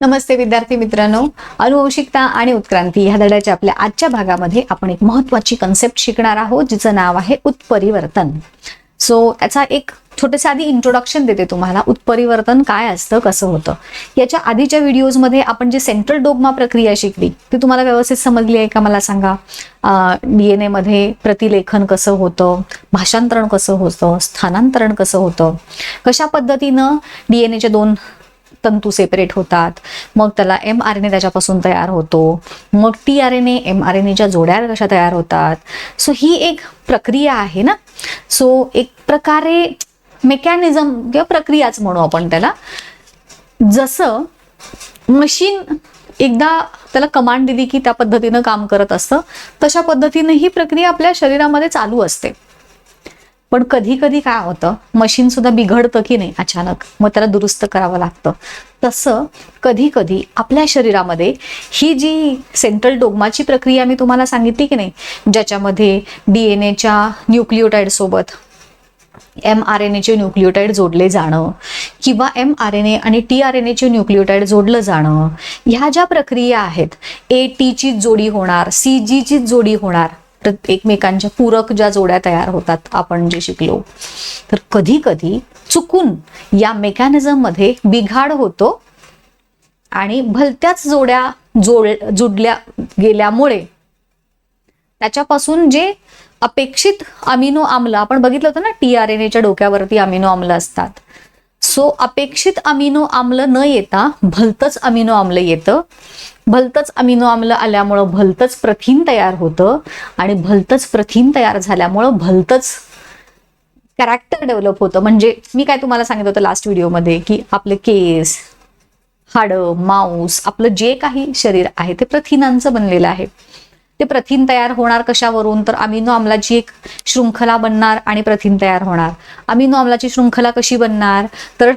नमस्ते विद्यार्थी मित्रांनो, अनुवंशिकता आणि उत्क्रांती ह्या धड्याच्या आपल्या आजच्या भागामध्ये आपण एक महत्त्वाची कन्सेप्ट शिकणार आहोत जिचं नाव आहे उत्परिवर्तन. सो त्याचा एक छोटेसे आधी इंट्रोडक्शन देते तुम्हाला. उत्परिवर्तन काय असतं, कसं होतं. याच्या आधीच्या व्हिडिओजमध्ये आपण जे सेंट्रल डोग्मा प्रक्रिया शिकली ती तुम्हाला व्यवस्थित समजली आहे का मला सांगा. DNA मध्ये प्रतिलेखन कसं होतं, भाषांतरण कसं होतं, स्थानांतरण कसं होतं, कशा पद्धतीनं DNAचे दोन तंतू सेपरेट होतात, मग त्याला mRNA त्याच्यापासून तयार होतो, मग tRNA mRNAच्या जोड्या कशा तयार होतात. सो ही एक प्रक्रिया आहे ना. सो एक प्रकारे मेकॅनिझम किंवा प्रक्रियाच म्हणू आपण त्याला. जसं मशीन एकदा त्याला कमांड दिली की त्या पद्धतीनं काम करत असतं, तशा पद्धतीने ही प्रक्रिया आपल्या शरीरामध्ये चालू असते. पण कधी कधी काय होतं, मशीन सुद्धा बिघडतं की नाही अचानक, मग त्याला दुरुस्त करावं लागतं. तसं कधी कधी आपल्या शरीरामध्ये ही जी सेंट्रल डोग्माची प्रक्रिया मी तुम्हाला सांगितली की नाही, ज्याच्यामध्ये DNAच्या न्यूक्लियोटाइड सोबत mRNAचे न्यूक्लियोटाइड जोडले जाणं किंवा mRNA आणि tRNAचे न्यूक्लियोटाइड जोडलं जाणं, ह्या ज्या प्रक्रिया आहेत, AT ची जोडी होणार, CG ची जोडी होणार, एकमेकांच्या पूरक ज्या जोड्या तयार होतात आपण जे शिकलो, तर कधी कधी चुकून या मेकॅनिझम मध्ये बिघाड होतो आणि भलत्याच जोड्या जोडल्या गेल्यामुळे त्याच्यापासून जे अपेक्षित अमिनो आम्ल, आपण बघितलं होतं ना tRNAच्या डोक्यावरती अमिनो आम्ल असतात. सो अपेक्षित अमिनो आम्ल न येता भलतच अमिनो आम्ल येतं. भलतच अमिनो आम्ल आल्यामुळं भलतच प्रथिन तयार होतं आणि भलतच प्रथिन तयार झाल्यामुळं भलतच कॅरेक्टर डेव्हलप होतं. म्हणजे मी काय तुम्हाला सांगितलं होतं लास्ट व्हिडिओमध्ये की आपले केस, हाडं, मांस, आपलं जे काही शरीर आहे ते प्रथिनांचं बनलेलं आहे. ते प्रथिन तयार होणार कशावरून, तर अमिनो आम्लाची एक शृंखला बनणार आणि प्रथिन तयार होणार. अमिनो आम्लाची शृंखला कशी बनणार, तर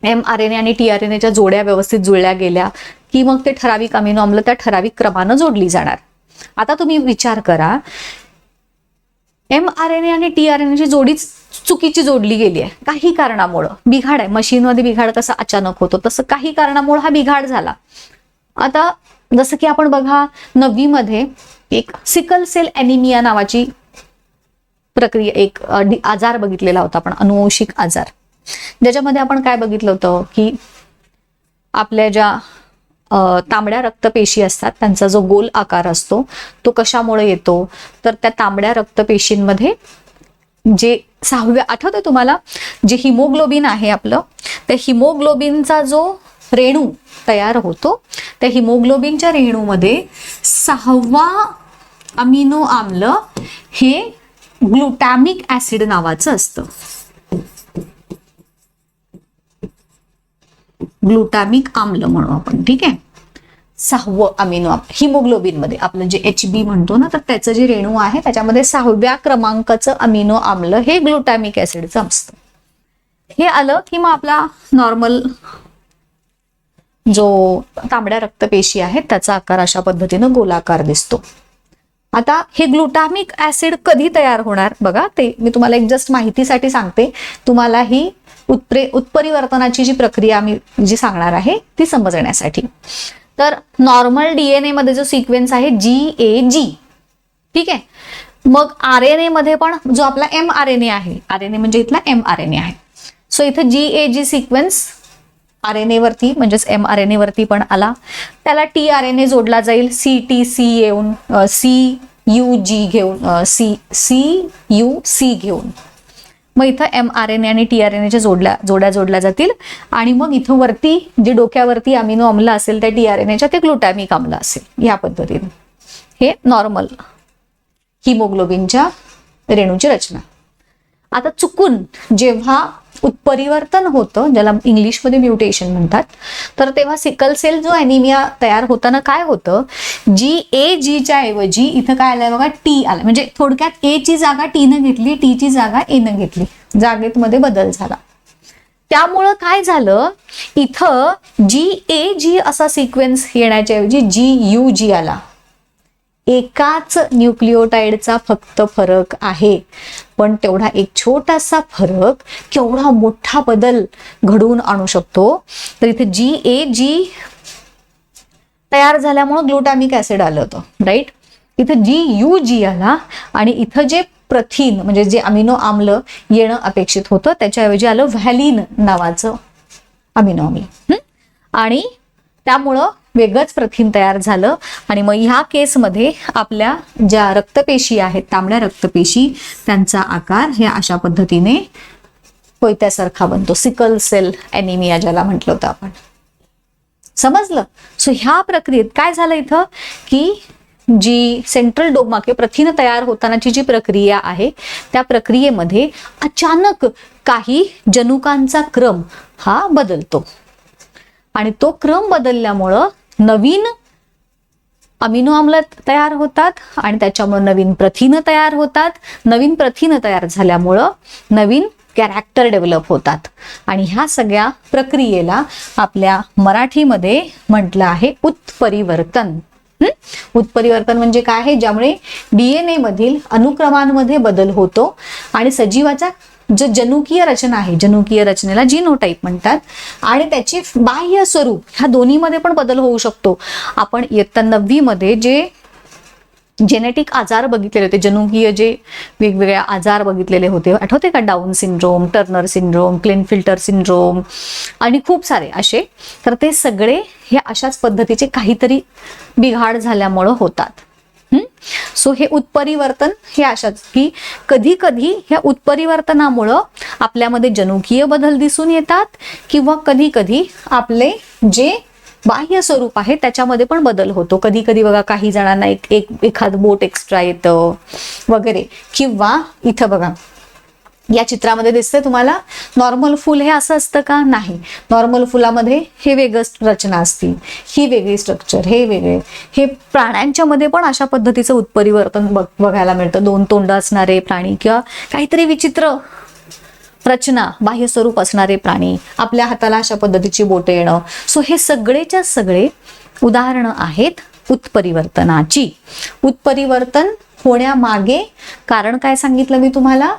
mRNA आणि tRNAच्या जोड्या व्यवस्थित जुळल्या गेल्या की मग ते ठराविक अमिनो आम्ल त्या ठराविक क्रमानं जोडली जाणार. आता तुम्ही विचार करा, mRNA आणि tRNAची जोडीच चुकीची जोडली गेली आहे काही कारणामुळं. बिघाड आहे, मशीनमध्ये बिघाड कसा अचानक होतो तसं काही कारणामुळे हा बिघाड झाला. आता जसं की आपण बघा 9वी मध्ये एक सिकल सेल ॲनिमिया नावाची प्रक्रिया, एक आजार बघितलेला होता आपण, अनुवंशिक आजार, ज्याच्यामध्ये आपण काय बघितलं होतं की आपल्या ज्या तांबड्या रक्तपेशी असतात त्यांचा जो गोल आकार असतो तो कशामुळे येतो, तर त्या तांबड्या रक्तपेशींमध्ये जे 6व्या, आठवतंय तुम्हाला, जे हिमोग्लोबिन आहे आपलं, त्या हिमोग्लोबिनचा जो रेणू तयार होतो, त्या हिमोग्लोबिनच्या रेणूमध्ये 6वा अमिनो आम्ल हे ग्लुटॅमिक ऍसिड नावाचं असतं. ग्लुटॅमिक आम्ल म्हणू आपण, ठीक आहे. 6वं अमिनो आम्ल हिमोग्लोबिन मध्ये आपलं जे HB म्हणतो ना, तर त्याचं जे रेणू आहे त्याच्यामध्ये 6व्या क्रमांकाचं अमिनो आम्ल हे ग्लुटॅमिक ऍसिडचं असतं. हे आलं की मग आपला नॉर्मल जो तांबड्या रक्तपेशी आहेत त्याचा आकार अशा पद्धतीनं गोलाकार दिसतो. आता हे ग्लुटॅमिक ऍसिड कधी तयार होणार बघा, ते मी तुम्हाला एक जस्ट माहितीसाठी सांगते, तुम्हाला ही उत्परिवर्तनाची जी प्रक्रिया मी जी सांगणार आहे ती समजण्यासाठी. तर नॉर्मल DNA मध्ये जो सिक्वेन्स आहे GAG, ठीक आहे. मग RNA मध्ये पण जो आपला mRNA आहे, RNA म्हणजे इथला mRNA आहे. सो इथं GAG सिक्वेन्स RNA वरती म्हणजेच mRNA वरती पण आला, त्याला tRNA जोडला जाईल, CTC येऊन CUG घेऊन CUC घेऊन, मग इथं mRNA आणि tRNAच्या जोड्या जोडल्या जातील आणि मग इथं वरती जे डोक्यावरती अमिनो आम्ल असेल त्या tRNAच्या ते ग्लुटॅमिक आम्ल असेल. या पद्धतीने हे नॉर्मल हिमोग्लोबिनच्या रेणूची रचना. आता चुकून जेव्हा उत्परिवर्तन होतं, ज्याला इंग्लिशमध्ये म्युटेशन म्हणतात, तर तेव्हा सिकल सेल जो ॲनिमिया तयार होताना काय होतं, GAG च्या ऐवजी इथं काय आलंय बघा, T आलं. म्हणजे थोडक्यात A ची जागा T न घेतली, T ची जागा A न घेतली, जागेत मध्ये बदल झाला. त्यामुळं काय झालं, इथं GAG असा सिक्वेन्स येण्याच्या ऐवजी GUG आला. एकाच न्यूक्लिओटाइडचा फक्त फरक आहे, पण तेवढा एक छोटासा फरक केवढा मोठा बदल घडवून आणू शकतो. तर इथे GAG तयार झाल्यामुळे ग्लुटामिक ऍसिड आलं होतं, राईट. इथं GUG आला आणि इथं जे प्रथिन म्हणजे जे अमिनो आम्ल येणं अपेक्षित होतं त्याच्याऐवजी आलं व्हॅलिन नावाचं अमिनो आम्ल, आणि त्यामुळं वेगळंच प्रथिन तयार झालं. आणि मग ह्या केसमध्ये आपल्या ज्या रक्तपेशी आहेत, तांबड्या रक्तपेशी, त्यांचा आकार हे अशा पद्धतीने कोयत्यासारखा बनतो. सिकल सेल ॲनिमिया ज्याला म्हटलं होतं आपण. समजलं? सो ह्या प्रक्रियेत काय झालं इथं की जी सेंट्रल डोग्मा किंवा प्रथिन तयार होतानाची जी प्रक्रिया आहे त्या प्रक्रियेमध्ये अचानक काही जनुकांचा क्रम हा बदलतो, आणि तो क्रम बदलल्यामुळं नवीन अमिनो आम्ल तयार होतात आणि त्याच्यामुळे नवीन प्रथिनं तयार होतात. नवीन प्रथिनं तयार झाल्यामुळं नवीन कॅरेक्टर डेव्हलप होतात, आणि ह्या सगळ्या प्रक्रियेला आपल्या मराठीमध्ये म्हटलं आहे उत्परिवर्तन. उत्परिवर्तन म्हणजे काय आहे? ज्यामुळे DNA मधील अनुक्रमांमध्ये बदल होतो आणि सजीवाच्या जो जनुकीय रचना आहे, जनुकीय रचनेला जीनोटाइप म्हणतात, आणि त्याची बाह्य स्वरूप ह्या दोन्हीमध्ये पण बदल होऊ शकतो. आपण इयत्ता 9वी मध्ये जे जेनेटिक आजार बघितलेले होते, जनुकीय जे वेगवेगळे आजार बघितलेले होते, आठवते का? Down syndrome, Turner syndrome, Klinefelter syndrome आणि खूप सारे असे. तर ते सगळे हे अशाच पद्धतीचे काहीतरी बिघाड झाल्यामुळं होतात. सो हे उत्परिवर्तन हे अशाच की कधी कधी ह्या उत्परिवर्तनामुळं आपल्यामध्ये जनुकीय बदल दिसून येतात, किंवा कधी कधी आपले जे बाह्य स्वरूप आहे त्याच्यामध्ये पण बदल होतो. कधी कधी बघा काही जणांना एखाद बोट एक्स्ट्रा येतं वगैरे. किंवा इथं बघा या चित्रामध्ये दिसतंय तुम्हाला, नॉर्मल फुल हे असं असतं का? नाही. नॉर्मल फुलामध्ये हे वेगळं रचना असते, ही वेगळी स्ट्रक्चर, हे वेगळे. हे प्राण्यांच्या मध्ये पण अशा पद्धतीचं उत्परिवर्तन बघायला मिळतं. 2 तोंड असणारे प्राणी किंवा काहीतरी विचित्र रचना, बाह्य स्वरूप असणारे प्राणी, आपल्या हाताला अशा पद्धतीची बोटं येणं. सो हे सगळेच्या सगळे उदाहरणं आहेत उत्परिवर्तनाची. उत्परिवर्तन होण्यामागे कारण काय सांगितलं मी तुम्हाला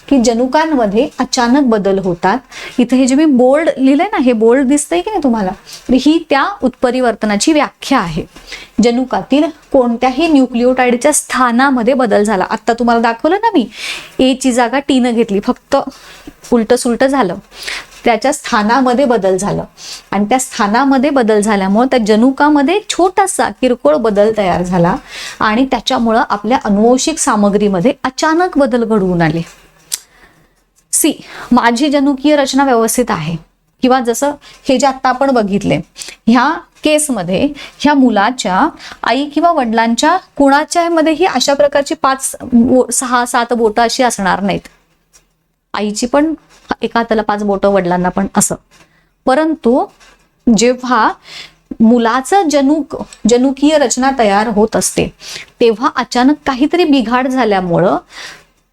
की जनुकांमध्ये अचानक बदल होतात. इथे हे जे मी बोल्ड लिहिलंय ना, हे बोल्ड दिसतंय की नाही तुम्हाला, ही त्या उत्परिवर्तनाची व्याख्या आहे. जनुकातील कोणत्याही न्यूक्लिओटाइडच्या स्थानामध्ये बदल झाला. आता तुम्हाला दाखवलं ना मी, ए ची जागा टी न घेतली, फक्त उलट सुलट झालं, त्याच्या स्थानामध्ये बदल झालं, आणि त्या स्थानामध्ये बदल झाल्यामुळे त्या जनुकामध्ये छोटासा किरकोळ बदल तयार झाला, आणि त्याच्यामुळं आपल्या अनुवंशिक सामग्रीमध्ये अचानक बदल घडवून आले. माझी जनुकीय रचना व्यवस्थित आहे, किंवा जसं हे जे आता आपण बघितले ह्या केसमध्ये ह्या मुलाच्या आई किंवा वडिलांच्या कुणाच्या मध्येही अशा प्रकारची 5, 6, 7 बोटं अशी असणार नाहीत. आईची पण एका हाताला 5 बोटं, वडिलांना पण असं. परंतु जेव्हा मुलाचं जनुकीय रचना तयार होत असते तेव्हा अचानक काहीतरी बिघाड झाल्यामुळं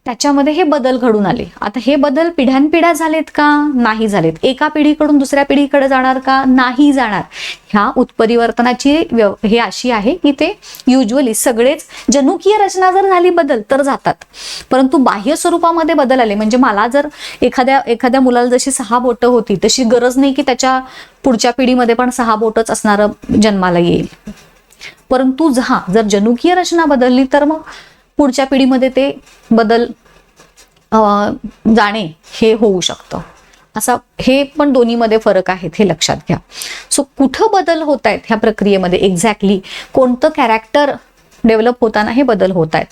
त्याच्यामध्ये हे बदल घडून आले. आता हे बदल पिढ्यानपिढ्या झालेत का? नाही झालेत. एका पिढीकडून दुसऱ्या पिढीकडे जाणार का? नाही जाणार. ह्या उत्परिवर्तनाची हे अशी आहे की ते युजली सगळेच जनुकीय रचना जर झाली बदल तर जातात, परंतु बाह्य स्वरूपामध्ये बदल आले म्हणजे मला जर एखाद्या मुलाला जशी 6 बोटं होती तशी गरज नाही की त्याच्या पुढच्या पिढीमध्ये पण 6 बोटच असणारं जन्माला येईल. परंतु जर जनुकीय रचना बदलली तर मग पुढच्या पिढीमध्ये ते बदल जाणे हे होऊ शकतं. असा हे पण दोन्हीमध्ये फरक आहेत, हे लक्षात घ्या. सो कुठं बदल होत आहेत ह्या प्रक्रियेमध्ये, एक्झॅक्टली कोणतं कॅरेक्टर डेव्हलप होताना हे बदल होत आहेत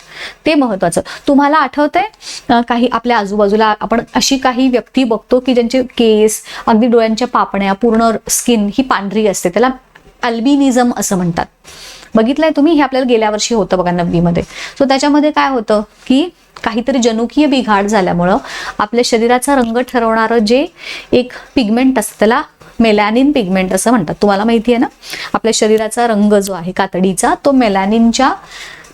ते महत्वाचं. तुम्हाला आठवतंय काही आपल्या आजूबाजूला आपण अशी काही व्यक्ती बघतो की ज्यांचे केस, अगदी डोळ्यांच्या पापण्या, पूर्ण स्किन ही पांढरी असते, त्याला अल्बिनिझम असं म्हणतात. बघितलंय तुम्ही? हे आपल्याला गेल्या वर्षी होतं बघा 9वी मध्ये. सो त्याच्यामध्ये काय होतं की काहीतरी जनुकीय बिघाड झाल्यामुळं आपल्या शरीराचा रंग ठरवणारं जे एक पिगमेंट असतं त्याला मेलॅनिन पिगमेंट असं म्हणतात. तुम्हाला माहिती आहे ना, आपल्या शरीराचा रंग जो आहे कातडीचा तो मेलॅनिनच्या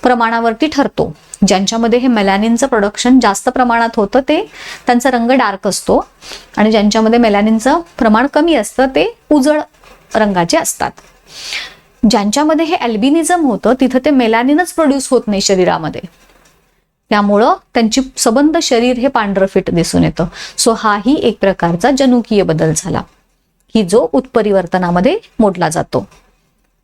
प्रमाणावरती ठरतो. ज्यांच्यामध्ये हे मेलॅनिनचं प्रोडक्शन जास्त प्रमाणात होतं ते त्यांचा रंग डार्क असतो, आणि ज्यांच्यामध्ये मेलॅनिनचं प्रमाण कमी असतं ते उजळ रंगाचे असतात. ज्यांच्यामध्ये हे अल्बिनिझम होतं तिथं ते मेलॅनिनच प्रोड्यूस होत नाही शरीरामध्ये, त्यामुळं त्यांची सबंध शरीर हे पांढरफिट दिसून येतं. सो हाही एक प्रकारचा जनुकीय बदल झाला की जो उत्परिवर्तनामध्ये मोडला जातो.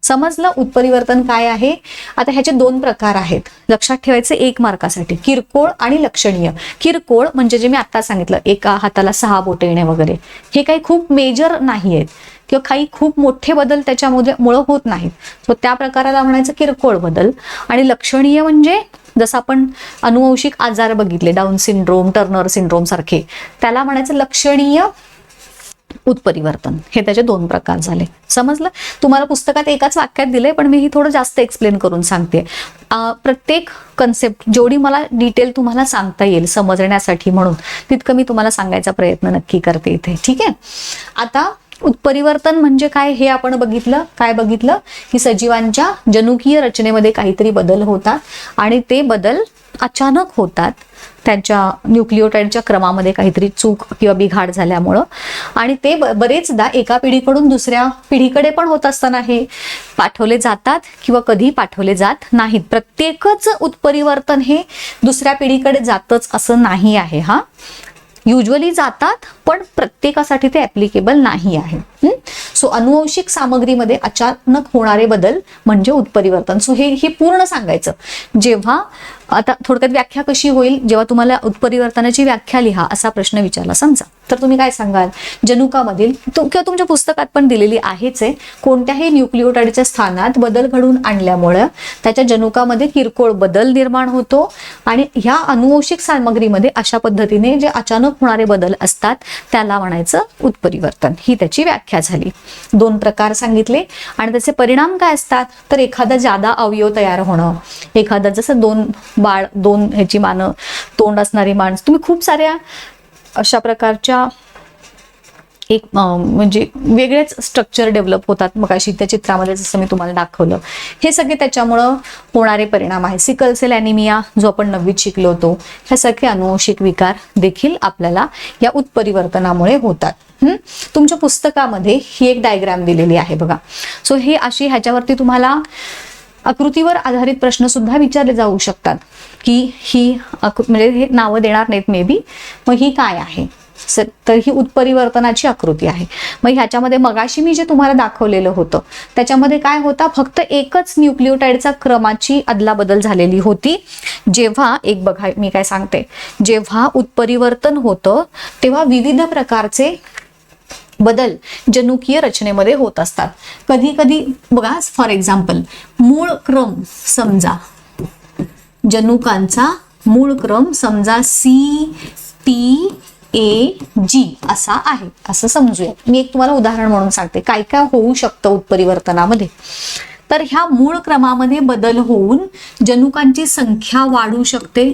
समजलं उत्परिवर्तन काय आहे. आता ह्याचे 2 प्रकार आहेत, लक्षात ठेवायचे 1 मार्कासाठी, किरकोळ आणि लक्षणीय. किरकोळ म्हणजे जे मी आता सांगितलं, एका हाताला 6 बोटे येणे वगैरे, हे काही खूप मेजर नाही आहेत किंवा काही खूप मोठे बदल त्याच्यामध्ये होत नाहीत. सो त्या प्रकाराला म्हणायचं किरकोळ बदल. आणि लक्षणीय म्हणजे जसं आपण अनुवंशिक आजार बघितले, डाऊन सिंड्रोम, टर्नर सिंड्रोम सारखे, त्याला म्हणायचं लक्षणीय उत्परिवर्तन. हे त्याचे 2 प्रकार झाले. समजलं. तुम्हाला पुस्तकात एकाच वाक्यात दिले, पण मी ही थोडं जास्त एक्सप्लेन करून सांगते. प्रत्येक कन्सेप्ट जेवढी मला डिटेल तुम्हाला सांगता येईल समजण्यासाठी म्हणून तितकं मी तुम्हाला सांगायचा प्रयत्न नक्की करते इथे. ठीक आहे. आता उत्परिवर्तन म्हणजे काय हे आपण बघितलं. काय बघितलं की सजीवांच्या जनुकीय रचनेमध्ये काहीतरी बदल होतात आणि ते बदल अचानक होतात, त्यांच्या न्यूक्लिओटाइडच्या क्रमामध्ये काहीतरी चूक किंवा बिघाड झाल्यामुळं, आणि ते बरेचदा एका पिढीकडून दुसऱ्या पिढीकडे पण होत असताना हे पाठवले जातात किंवा कधी पाठवले जात नाहीत. प्रत्येकच उत्परिवर्तन हे दुसऱ्या पिढीकडे जातच असं नाही आहे. हा युजली जातात, पण प्रत्येकासाठी ते ऍप्लिकेबल नाही आहे. सो अनुवंशिक सामग्रीमध्ये अचानक होणारे बदल म्हणजे उत्परिवर्तन. सो हे पूर्ण सांगायचं. जेव्हा आता थोडक्यात व्याख्या कशी होईल, जेव्हा तुम्हाला उत्परिवर्तनाची व्याख्या लिहा असा प्रश्न विचारला समजा, तर तुम्ही काय सांगाल, जनुकामधील किंवा तुमच्या पुस्तकात पण दिलेली आहेच आहे, कोणत्याही न्यूक्लिओटाइडच्या स्थानात बदल घडून आणल्यामुळे त्याच्या जनुकामध्ये किरकोळ बदल निर्माण होतो आणि ह्या अनुवंशिक सामग्रीमध्ये अशा पद्धतीने जे अचानक होणारे बदल असतात त्याला म्हणायचं उत्परिवर्तन. ही त्याची व्याख्या झाली. 2 प्रकार सांगितले आणि त्याचे परिणाम काय असतात, तर एखादा जादा अवयव तयार होणं, एखादा जसं 2 बाळ, 2 ह्याची मानं, तोंड असणारी माणसं, तुम्ही खूप साऱ्या अशा प्रकारच्या एक म्हणजे वेगळेच स्ट्रक्चर डेव्हलप होतात. मग अशी त्या चित्रामध्ये जसं मी तुम्हाला दाखवलं, हे सगळे त्याच्यामुळं होणारे परिणाम आहे. सिकल सेल ॲनिमिया जो आपण 9वीत शिकलो होतो, ह्या सगळे अनुवंशिक विकार देखील आपल्याला या उत्परिवर्तनामुळे होतात. तुमच्या पुस्तकामध्ये ही एक डायग्राम दिलेली आहे बघा. सो हे अशी ह्याच्यावरती तुम्हाला आकृतीवर आधारित प्रश्न सुद्धा विचारले जाऊ शकतात की ही म्हणजे हे नावं देणार नाहीत मे बी, मग ही काय आहे, तर ही उत्परिवर्तनाची आकृती आहे. मग ह्याच्यामध्ये मगाशी मी जे तुम्हाला दाखवलेलं होतं त्याच्यामध्ये काय होता, फक्त एकच न्यूक्लिओटाइडचा क्रमाची अदलाबदल झालेली होती. जेव्हा एक बघा मी काय सांगते, जेव्हा उत्परिवर्तन होतं तेव्हा विविध प्रकारचे बदल जनुकीय रचनेमध्ये होत असतात. कधी कधी बघा, फॉर एक्झाम्पल मूळ क्रम समजा, जनुकांचा मूळ क्रम समजा CTAG असा आहे असं समजूया. मी एक तुम्हाला उदाहरण म्हणून सांगते काय काय होऊ शकतं उत्परिवर्तनामध्ये. तर ह्या मूळ क्रमामध्ये बदल होऊन जनुकांची संख्या वाढू शकते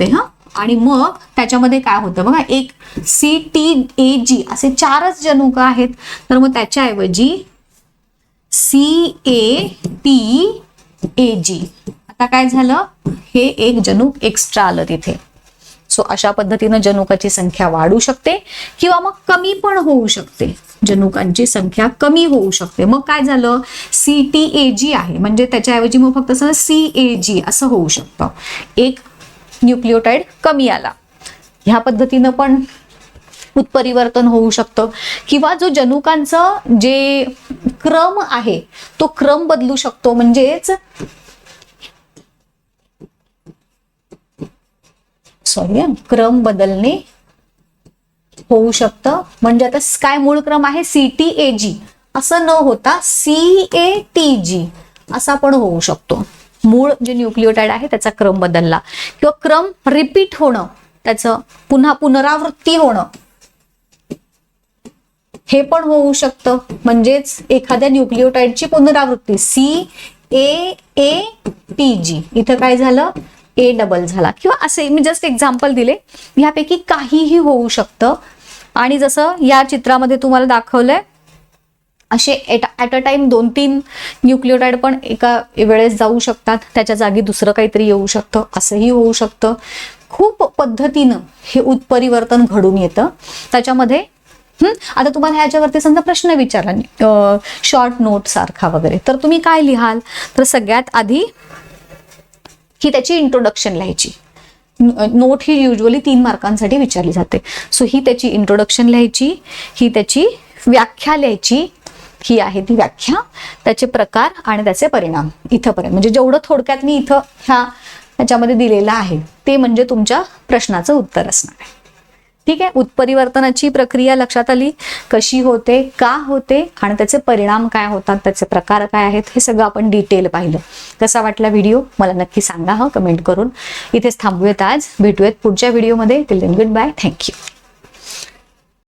हा. आणि मग त्याच्यामध्ये काय होतं बघा, एक CTAG असे 4च जनुक आहेत, तर मग त्याच्याऐवजी CATAG. आता काय झालं, हे एक जनुक एक्स्ट्रा आलं तिथे. सो अशा पद्धतीनं जनुकाची संख्या वाढू शकते किंवा मग कमी पण होऊ शकते. जनुकांची संख्या कमी होऊ शकते. मग काय झालं, CTAG आहे म्हणजे त्याच्याऐवजी मग फक्त CAG असं होऊ शकतं. एक न्यूक्लिओटाइड कमी आला. ह्या पद्धतीनं पण उत्परिवर्तन होऊ शकतं. किंवा जो जनुकांचं जे क्रम आहे तो क्रम बदलू शकतो. म्हणजेच क्रम बदलणे होऊ शकतं. म्हणजे आता काय मूळ क्रम आहे CTAG असं न होता CATG असा पण होऊ शकतो. मूळ जे न्यूक्लिओटाइड आहे त्याचा क्रम बदलला किंवा क्रम रिपीट होणं, त्याचं पुन्हा पुनरावृत्ती होणं हे पण होऊ शकतं. म्हणजेच एखाद्या न्यूक्लिओटाइडची पुनरावृत्ती CAATG, इथं काय झालं A डबल झाला किंवा असे मी जस्ट एक्झाम्पल दिले. ह्यापैकी काहीही होऊ शकतं. आणि जसं या चित्रामध्ये तुम्हाला दाखवलंय असे ॲट अ टाइम 2-3 न्यूक्लिओटाइड पण एका वेळेस जाऊ शकतात, त्याच्या जागी दुसरं काहीतरी येऊ शकतं, असंही होऊ शकतं. खूप पद्धतीनं हे उत्परिवर्तन घडून येतं. त्याच्यामध्ये आता तुम्हाला ह्याच्यावरती समजा प्रश्न विचारला शॉर्ट नोट सारखा वगैरे, तर तुम्ही काय लिहाल? तर सगळ्यात आधी ही त्याची इंट्रोडक्शन लिहायची. नोट ही युजली 3 मार्कांसाठी विचारली जाते. सो ही त्याची इंट्रोडक्शन लिहायची, ही त्याची व्याख्या लिहायची, ही आहे ती व्याख्या, त्याचे प्रकार आणि त्याचे परिणाम इथंपर्यंत. म्हणजे जेवढं थोडक्यात मी इथं ह्याच्यामध्ये दिलेलं आहे ते म्हणजे तुमच्या प्रश्नाचं उत्तर असणार आहे. ठीक आहे. उत्परिवर्तनाची प्रक्रिया लक्षात आली, कशी होते, का होते आणि त्याचे परिणाम काय होतात, त्याचे प्रकार काय आहेत, हे सगळं आपण डिटेल पाहिलं. कसा वाटला व्हिडिओ मला नक्की सांगा कमेंट करून. इथेच थांबूयात आज, भेटूयात पुढच्या व्हिडिओमध्ये. Till then goodbye, thank you.